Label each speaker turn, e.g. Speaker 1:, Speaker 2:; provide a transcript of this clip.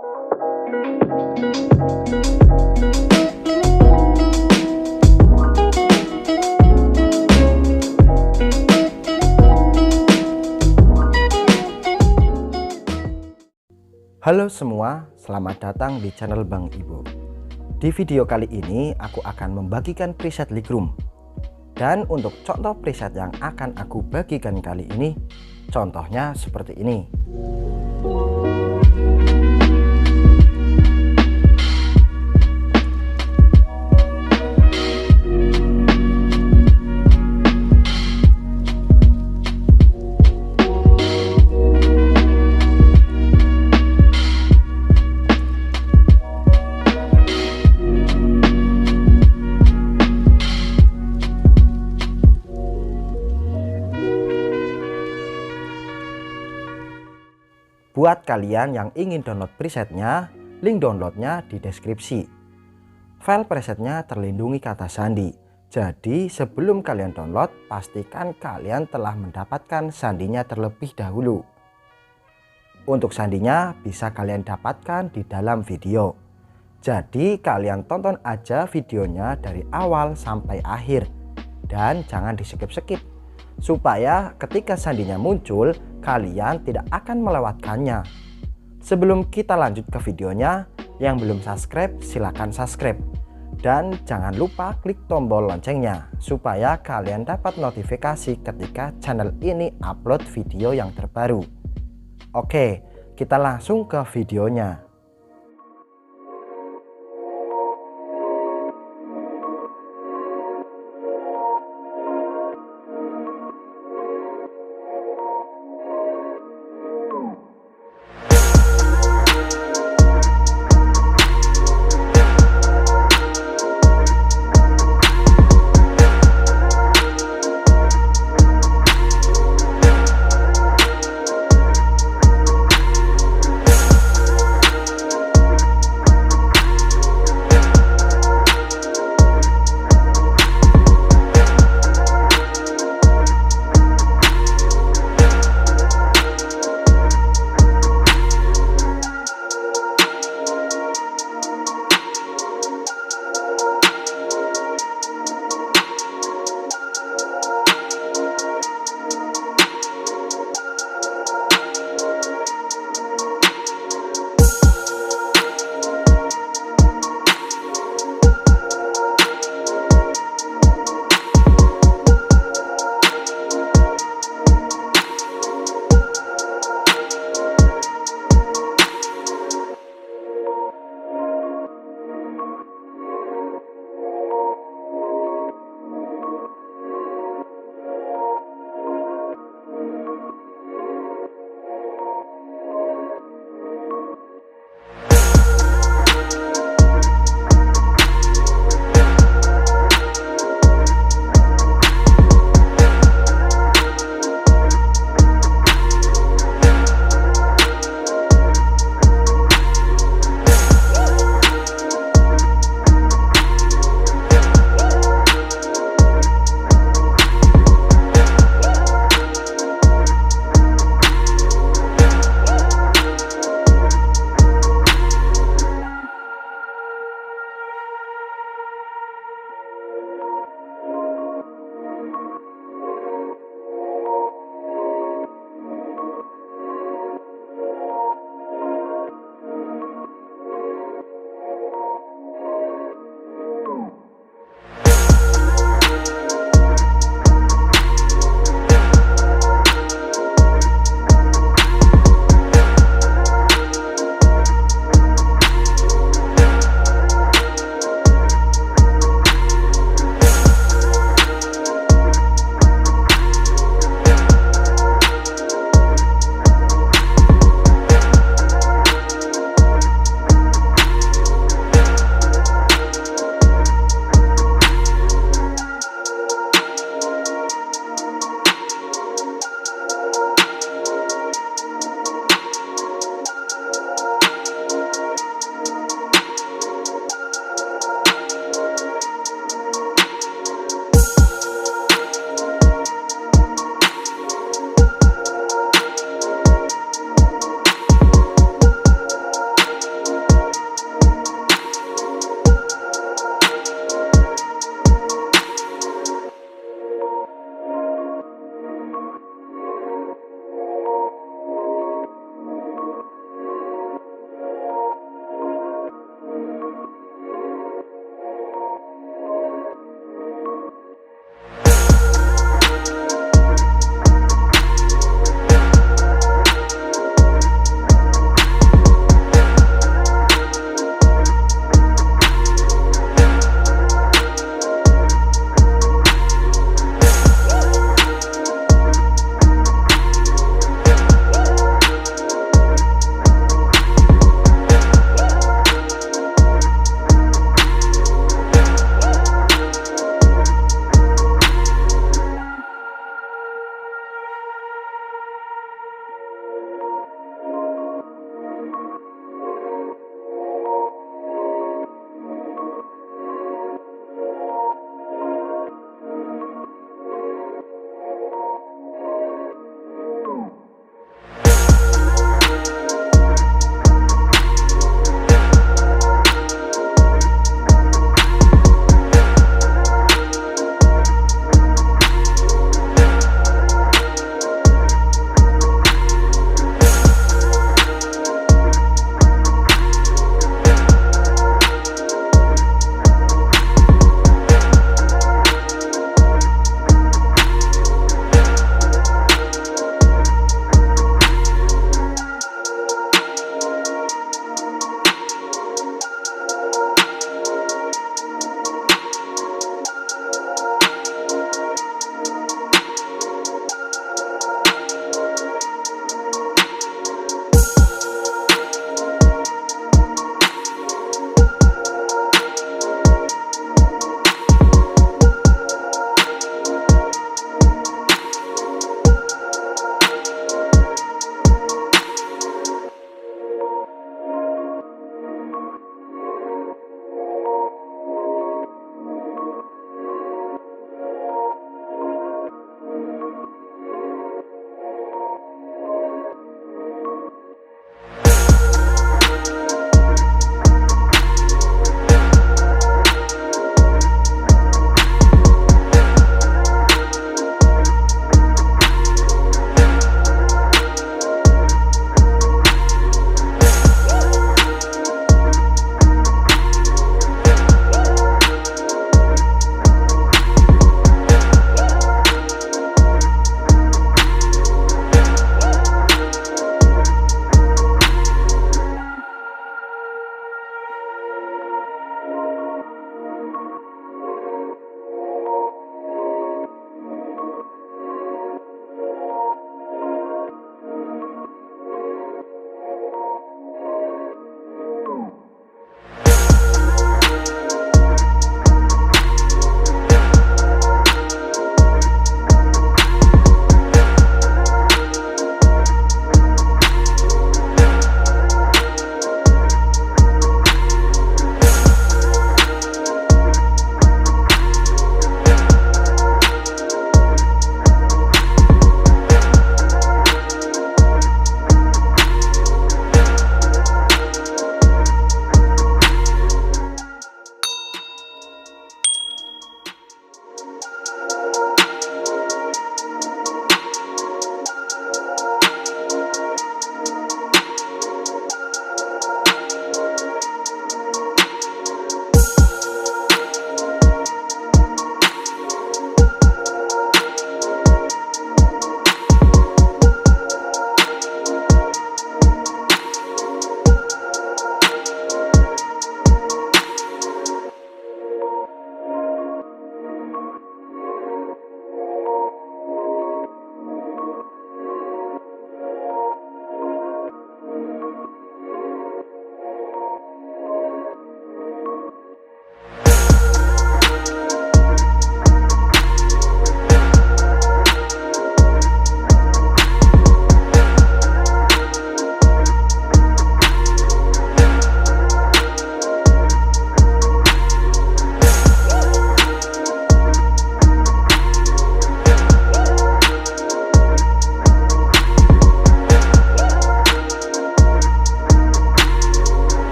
Speaker 1: Halo semua, selamat datang di channel Bang Ibu. Di video kali ini aku akan membagikan preset Lightroom. Dan untuk contoh preset yang akan aku bagikan kali ini, contohnya seperti ini. Buat kalian yang ingin download presetnya, link downloadnya di deskripsi. File presetnya terlindungi kata sandi. Jadi sebelum kalian download, pastikan kalian telah mendapatkan sandinya terlebih dahulu. Untuk sandinya bisa kalian dapatkan di dalam video. Jadi kalian tonton aja videonya dari awal sampai akhir. Dan jangan di skip-skip. Supaya ketika sandinya muncul, kalian tidak akan melewatkannya. Sebelum kita lanjut ke videonya, yang belum subscribe silahkan subscribe. Dan jangan lupa klik tombol loncengnya, supaya kalian dapat notifikasi ketika channel ini upload video yang terbaru. Oke, kita langsung ke videonya.